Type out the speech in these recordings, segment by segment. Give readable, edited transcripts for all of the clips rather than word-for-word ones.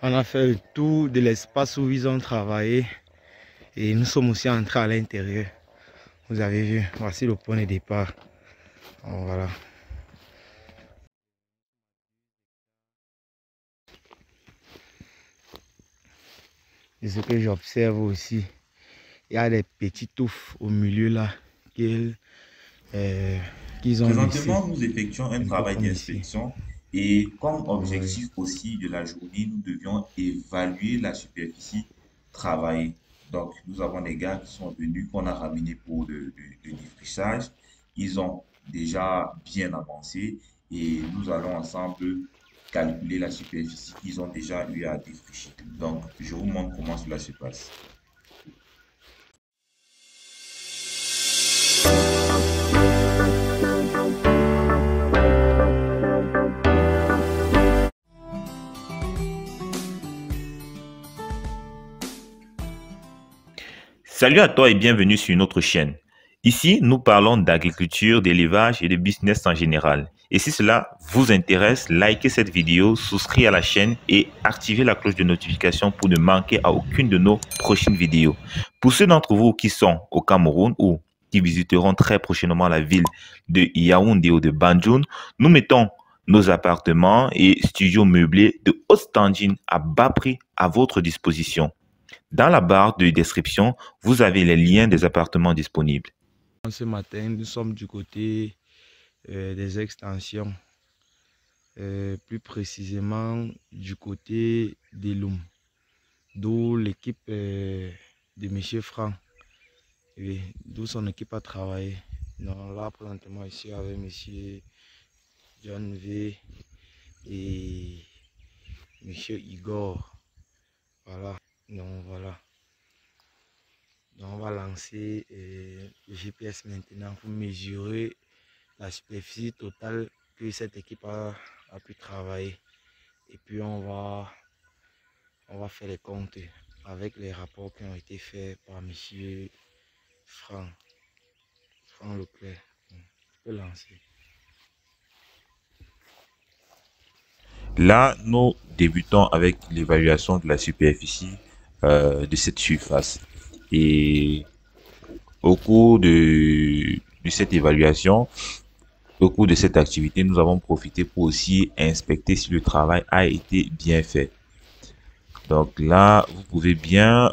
On a fait le tour de l'espace où ils ont travaillé et nous sommes aussi entrés à l'intérieur. Vous avez vu, voici le point de départ. Donc, voilà. Et ce que j'observe aussi, il y a des petits touffes au milieu là qu'ils ont laissé. Présentement, nous effectuons un Un peu travail comme ici. d'inspection et comme Oui. objectif aussi de la journée, nous devions évaluer la superficie travaillée. Donc, nous avons des gars qui sont venus, qu'on a ramenés pour le défrichage. Ils ont déjà bien avancé et nous allons ensemble calculer la superficie qu'ils ont déjà eu à défricher. Donc, je vous montre comment cela se passe. Salut à toi et bienvenue sur notre chaîne. Ici, nous parlons d'agriculture, d'élevage et de business en général. Et si cela vous intéresse, likez cette vidéo, souscrivez à la chaîne et activez la cloche de notification pour ne manquer à aucune de nos prochaines vidéos. Pour ceux d'entre vous qui sont au Cameroun ou qui visiteront très prochainement la ville de Yaoundé ou de Banjul, nous mettons nos appartements et studios meublés de haute standing à bas prix à votre disposition. Dans la barre de description, vous avez les liens des appartements disponibles. Ce matin, nous sommes du côté des extensions, plus précisément du côté des Loum, d'où l'équipe de M. Franck, d'où son équipe a travaillé. Donc là, présentement, ici avec M. John V et M. Igor. Voilà, donc voilà. Donc on va lancer le GPS maintenant pour mesurer la superficie totale que cette équipe a pu travailler. Et puis on va faire les comptes avec les rapports qui ont été faits par monsieur Franck Leclerc. Je peux lancer. Là, nous débutons avec l'évaluation de la superficie de cette surface. Et au cours de cette évaluation, au cours de cette activité, nous avons profité pour aussi inspecter si le travail a été bien fait. Donc là, vous pouvez bien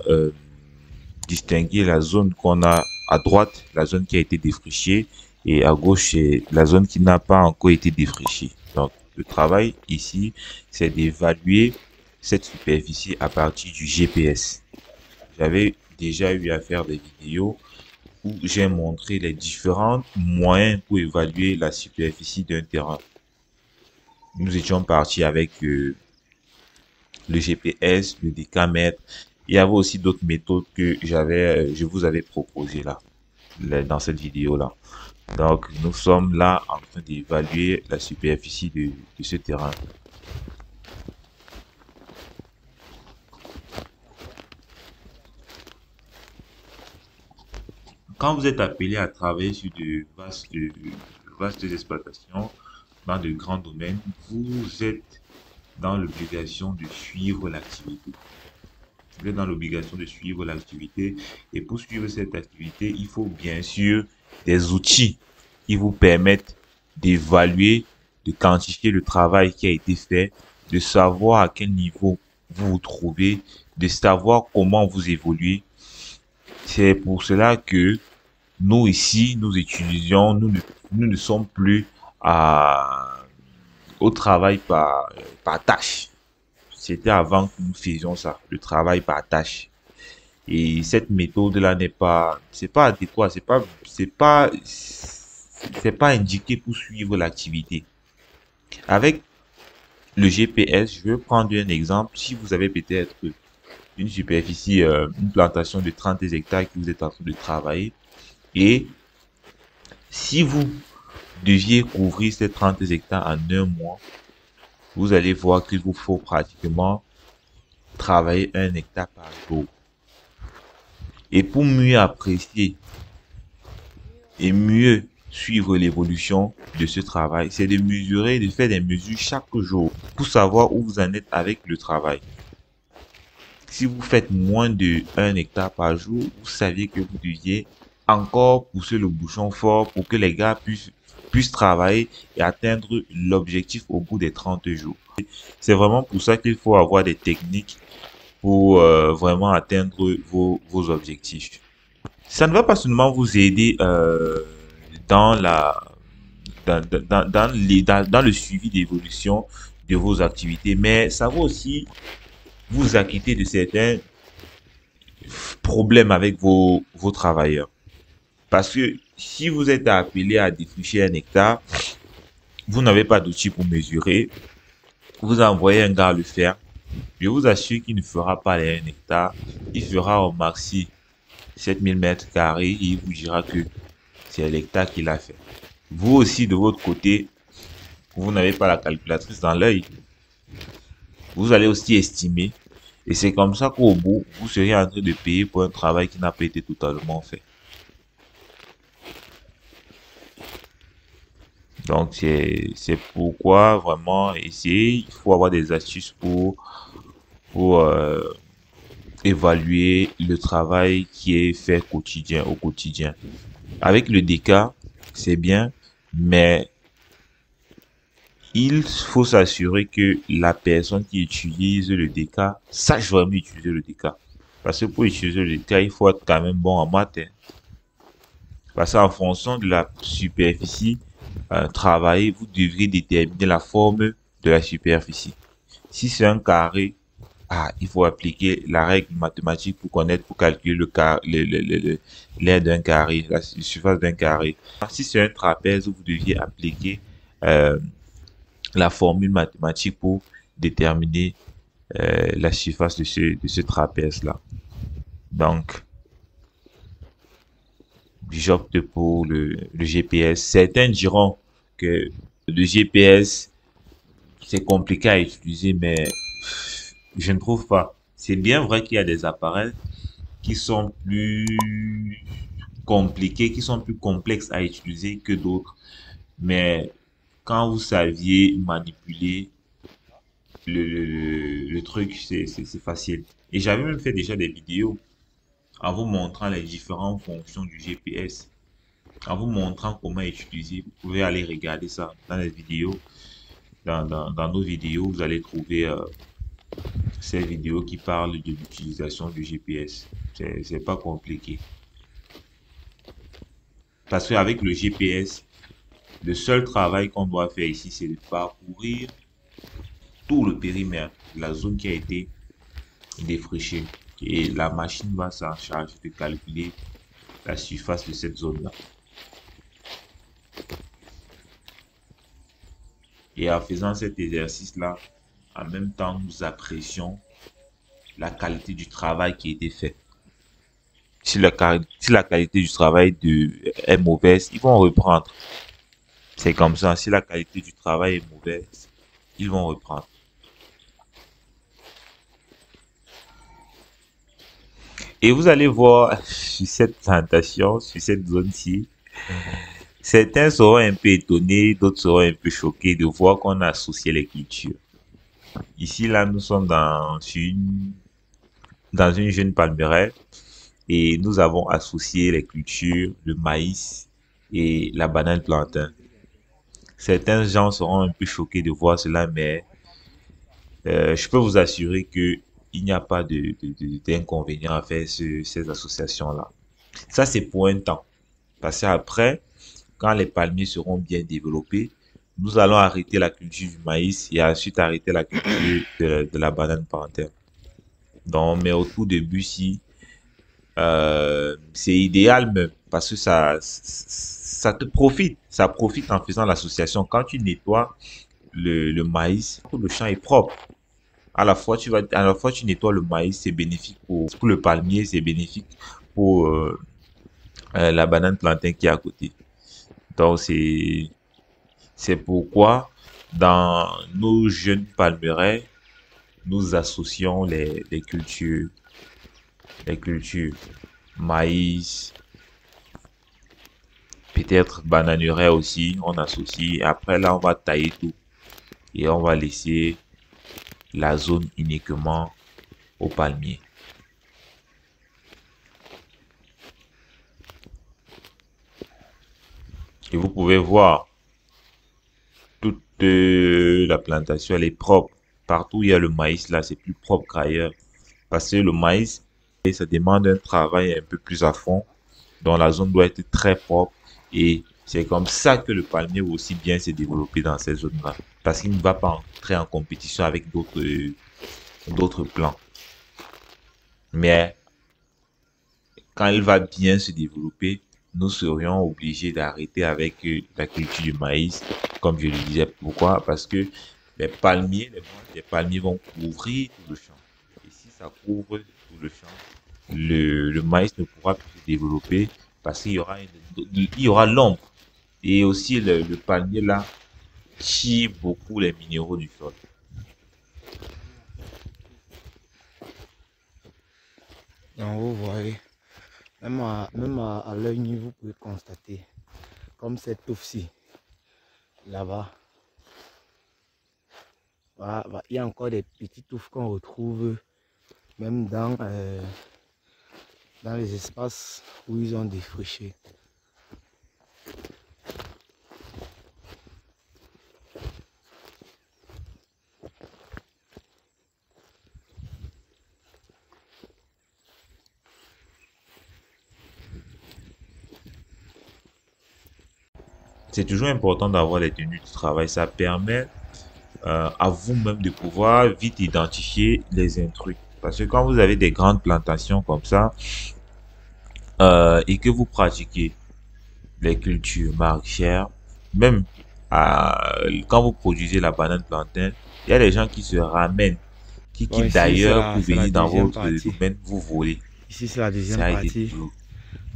distinguer la zone qu'on a à droite, la zone qui a été défrichée, et à gauche, c'est la zone qui n'a pas encore été défrichée. Donc, le travail ici, c'est d'évaluer cette superficie à partir du GPS. J'avais déjà eu à faire des vidéos où j'ai montré les différents moyens pour évaluer la superficie d'un terrain. Nous étions partis avec le GPS, le décamètre. Il y avait aussi d'autres méthodes que je vous avais proposées là, dans cette vidéo là. Donc, nous sommes là en train d'évaluer la superficie de ce terrain. Quand vous êtes appelé à travailler sur de vastes exploitations, dans de grands domaines, vous êtes dans l'obligation de suivre l'activité. Vous êtes dans l'obligation de suivre l'activité. Et pour suivre cette activité, il faut bien sûr des outils qui vous permettent d'évaluer, de quantifier le travail qui a été fait, de savoir à quel niveau vous vous trouvez, de savoir comment vous évoluez. C'est pour cela que nous ici, nous utilisons, nous ne sommes plus au travail par tâche. C'était avant que nous faisions ça, le travail par tâche. Et cette méthode-là c'est pas adéquat, c'est pas indiqué pour suivre l'activité. Avec le GPS, je vais prendre un exemple. Si vous avez peut-être une superficie, une plantation de 30 hectares que vous êtes en train de travailler, et si vous deviez couvrir ces 30 hectares en un mois, vous allez voir qu'il vous faut pratiquement travailler 1 hectare par jour. Et pour mieux apprécier et mieux suivre l'évolution de ce travail, c'est de mesurer, de faire des mesures chaque jour pour savoir où vous en êtes avec le travail. Si vous faites moins de 1 hectare par jour, vous saviez que vous deviez encore pousser le bouchon fort pour que les gars puissent travailler et atteindre l'objectif au bout des 30 jours. C'est vraiment pour ça qu'il faut avoir des techniques pour vraiment atteindre vos objectifs. Ça ne va pas seulement vous aider dans la dans le suivi d'évolution de vos activités, mais ça va aussi vous acquitter de certains problèmes avec vos travailleurs. Parce que si vous êtes appelé à défricher 1 hectare, vous n'avez pas d'outil pour mesurer, vous envoyez un gars le faire, je vous assure qu'il ne fera pas les 1 hectare, il fera au maxi 7000 mètres carrés et il vous dira que c'est l'hectare qu'il a fait. Vous aussi, de votre côté, vous n'avez pas la calculatrice dans l'œil. Vous allez aussi estimer. Et c'est comme ça qu'au bout, vous serez en train de payer pour un travail qui n'a pas été totalement fait. Donc, c'est pourquoi vraiment essayer. Il faut avoir des astuces pour évaluer le travail qui est fait au quotidien. Avec le DK, c'est bien, mais il faut s'assurer que la personne qui utilise le DK sache vraiment utiliser le DK. Parce que pour utiliser le DK, il faut être quand même bon en maths. Parce qu'en fonction de la superficie travaillée, vous devrez déterminer la forme de la superficie. Si c'est un carré, il faut appliquer la règle mathématique pour calculer l'aire d'un carré, la surface d'un carré. Si c'est un trapèze, vous deviez appliquer la formule mathématique pour déterminer la surface de ce trapèze-là. Donc, j'opte pour le GPS. Certains diront que le GPS, c'est compliqué à utiliser, mais je ne trouve pas. C'est bien vrai qu'il y a des appareils qui sont plus compliqués, qui sont plus complexes à utiliser que d'autres. Mais quand vous saviez manipuler le truc, c'est facile. Et j'avais même fait déjà des vidéos en vous montrant les différentes fonctions du GPS, en vous montrant comment utiliser. Vous pouvez aller regarder ça dans les vidéos, dans nos vidéos, vous allez trouver ces vidéos qui parlent de l'utilisation du GPS. C'est pas compliqué. Parce qu'avec le GPS, le seul travail qu'on doit faire ici, c'est de parcourir tout le périmètre de la zone qui a été défrichée. Et la machine va s'en charger de calculer la surface de cette zone-là. Et en faisant cet exercice-là, en même temps, nous apprécions la qualité du travail qui a été fait. Si la qualité du travail est mauvaise, ils vont reprendre. C'est comme ça. Si la qualité du travail est mauvaise, ils vont reprendre. Et vous allez voir sur cette plantation, sur cette zone-ci, certains seront un peu étonnés, d'autres seront un peu choqués de voir qu'on a associé les cultures. Ici, là, nous sommes dans une jeune palmeraie et nous avons associé les cultures, le maïs et la banane plantain. Certains gens seront un peu choqués de voir cela, mais je peux vous assurer que il n'y a pas d'inconvénient à faire ces associations-là. Ça, c'est pour un temps. Parce qu'après, quand les palmiers seront bien développés, nous allons arrêter la culture du maïs et ensuite arrêter la culture de la banane plantain. Donc, mais au tout début, si c'est idéal même parce que ça te profite, ça profite en faisant l'association. Quand tu nettoies le maïs, le champ est propre. À la fois tu nettoies le maïs, c'est bénéfique pour le palmier, c'est bénéfique pour la banane plantain qui est à côté. Donc c'est pourquoi dans nos jeunes palmeraie, nous associons les cultures maïs, peut-être bananeraie aussi, on associe. Après là, on va tailler tout et on va laisser la zone uniquement au palmier. Et vous pouvez voir toute la plantation, elle est propre. Partout où il y a le maïs, là, c'est plus propre qu'ailleurs. Parce que le maïs, ça demande un travail un peu plus à fond, dont la zone doit être très propre. Et c'est comme ça que le palmier va aussi bien se développer dans ces zones-là. Parce qu'il ne va pas entrer en compétition avec d'autres plants. Mais quand il va bien se développer, nous serions obligés d'arrêter avec la culture du maïs, comme je le disais. Pourquoi? Parce que les branches des palmiers vont couvrir tout le champ. Et si ça couvre tout le champ, le maïs ne pourra plus se développer parce il y aura l'ombre. Et aussi, le palmier là tire beaucoup les minéraux du sol. Donc vous voyez, même à l'œil nu, vous pouvez constater, comme cette touffe-ci, là-bas, voilà, il y a encore des petits touffes qu'on retrouve même dans les espaces où ils ont défriché. C'est toujours important d'avoir les tenues de travail. Ça permet à vous-même de pouvoir vite identifier les intrus. Parce que quand vous avez des grandes plantations comme ça et que vous pratiquez les cultures maraîchères, même quand vous produisez la banane plantain, il y a des gens qui se ramènent, qui Bon, quittent ici, d'ailleurs pour c'est la venir dans deuxième votre partie. domaine vous voler. Ici, c'est la deuxième Ça a été partie. toujours.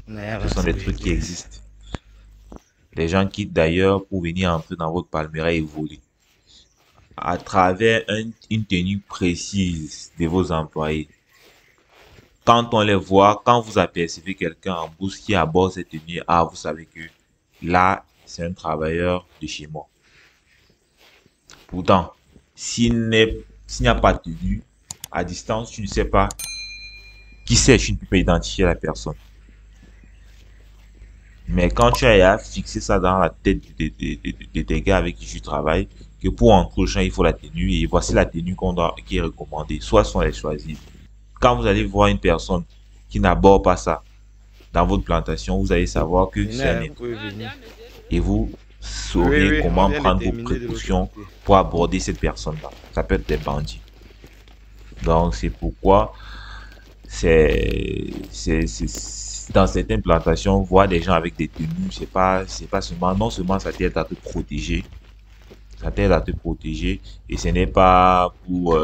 On a Ce sont ce des que je trucs qui disais. existent. Les gens quittent d'ailleurs pour venir entrer dans votre palmeraie et voler. À travers une tenue précise de vos employés. Quand on les voit, quand vous apercevez quelqu'un en bourse qui aborde cette tenue, ah, vous savez que là, c'est un travailleur de chez moi. Pourtant, s'il n'y a pas de tenue, à distance, tu ne sais pas qui c'est, tu ne peux pas identifier la personne. Mais quand tu as fixé ça dans la tête des gars avec qui tu travailles, que pour entrer au champ, il faut la tenue, et voici la tenue qui est recommandée. Soit sont les choisis. Quand vous allez voir une personne qui n'aborde pas ça dans votre plantation, vous allez savoir que c'est un Vous pouvez venir. et vous Oui, saurez oui, on comment vient de prendre vos terminer de l'autre précautions côté. pour aborder cette personne-là. Ça peut être des bandits. Donc, c'est pourquoi dans certaines plantations, voir des gens avec des tenues, c'est pas seulement, non seulement ça t'aide à te protéger, ça t'aide à te protéger, et ce n'est pas pour,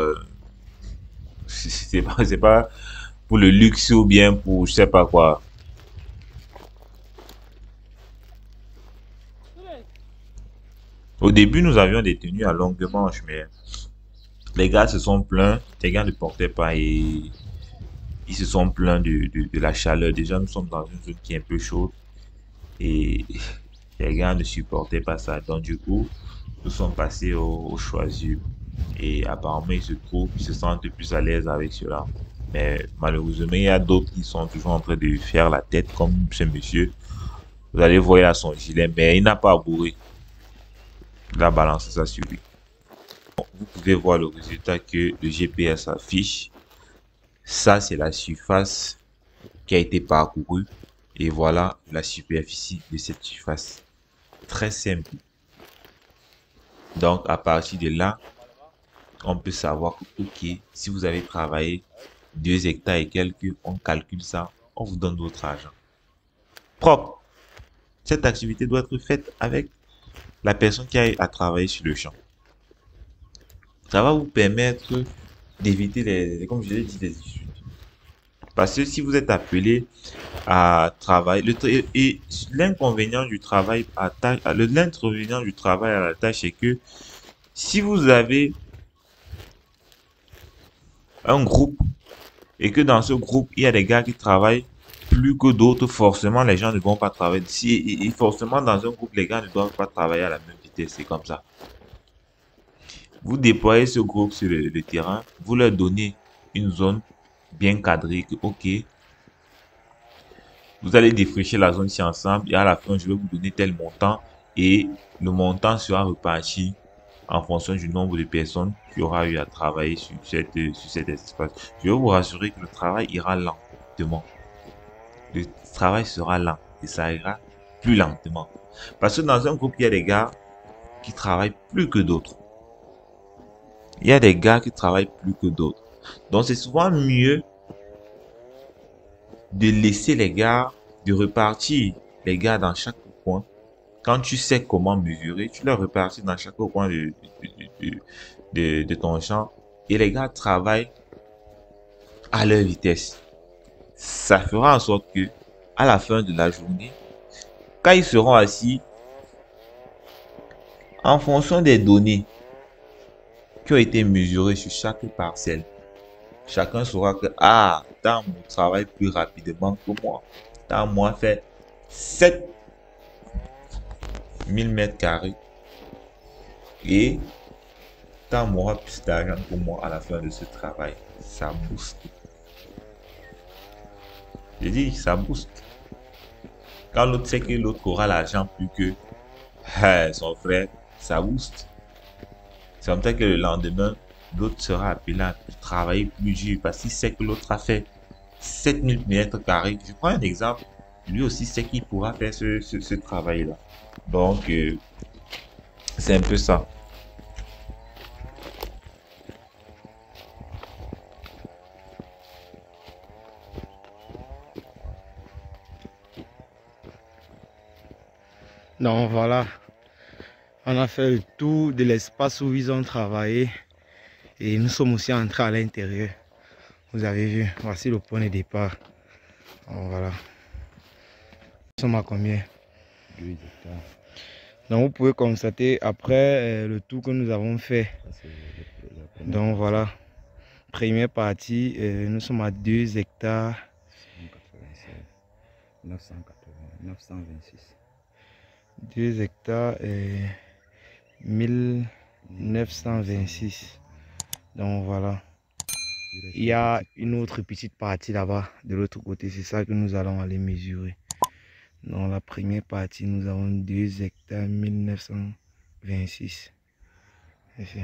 c'est pas pour le luxe ou bien pour je sais pas quoi. Au début, nous avions des tenues à longue manche, mais les gars se sont plaints, les gars ne portaient pas et ils se sont plaints de la chaleur. Déjà, nous sommes dans une zone qui est un peu chaude et les gars ne supportaient pas ça. Donc, du coup, nous sommes passés au choisi. Et apparemment, ils se sentent plus à l'aise avec cela. Mais malheureusement, il y a d'autres qui sont toujours en train de faire la tête, comme ce monsieur. Vous allez voir, il a son gilet, mais il n'a pas bourré. Il a balancé ça sur lui. Vous pouvez voir le résultat que le GPS affiche. Ça, c'est la surface qui a été parcourue. Et voilà la superficie de cette surface. Très simple. Donc, à partir de là, on peut savoir que, ok, si vous avez travaillé 2 hectares et quelques, on calcule ça, on vous donne votre argent. Propre. Cette activité doit être faite avec la personne qui a à travailler sur le champ. Ça va vous permettre d'éviter comme je l'ai dit, les issues. Parce que si vous êtes appelé à travailler, et l'inconvénient du travail l'inconvénient du travail à la tâche, c'est que si vous avez un groupe et que dans ce groupe, il y a des gars qui travaillent plus que d'autres, forcément, les gens ne vont pas travailler. Et forcément, dans un groupe, les gars ne doivent pas travailler à la même vitesse. C'est comme ça. Vous déployez ce groupe sur le terrain, vous leur donnez une zone bien cadrée que, ok, Vous allez défricher la zone ci ensemble et à la fin, je vais vous donner tel montant et le montant sera reparti en fonction du nombre de personnes qui aura eu à travailler sur cet espace. Je vais vous rassurer que le travail ira lentement. Le travail sera lent et ça ira plus lentement. Parce que dans un groupe, il y a des gars qui travaillent plus que d'autres. Il y a des gars qui travaillent plus que d'autres. Donc c'est souvent mieux de laisser les gars, de repartir les gars dans chaque coin. Quand tu sais comment mesurer, tu leur repartis dans chaque coin de ton champ et les gars travaillent à leur vitesse. Ça fera en sorte que, à la fin de la journée, quand ils seront assis, en fonction des données qui ont été mesurées sur chaque parcelle, chacun saura que, ah, dans mon travail plus rapidement que moi, dans moi fait 7000 mètres carrés et tant moi plus d'argent que moi à la fin de ce travail. Ça booste. Je dis, ça booste. Quand l'autre sait que l'autre aura l'argent plus que son frère, ça booste. C'est comme ça que le lendemain, l'autre sera appelé à travailler plus dur parce qu'il sait que l'autre a fait 7000 mètres carrés. Je prends un exemple. Lui aussi sait qu'il pourra faire ce travail-là. Donc, c'est un peu ça. Donc voilà, on a fait le tour de l'espace où ils ont travaillé et nous sommes aussi entrés à l'intérieur. Vous avez vu, voici le point de départ. Donc voilà. Nous sommes à combien? 2 hectares. Donc vous pouvez constater après le tour que nous avons fait. Donc voilà, première partie, nous sommes à 2 hectares. 926. 2 hectares et 1926. Donc voilà. Il y a une autre petite partie là-bas, de l'autre côté. C'est ça que nous allons aller mesurer. Dans la première partie, nous avons 2 hectares 1926. Ici.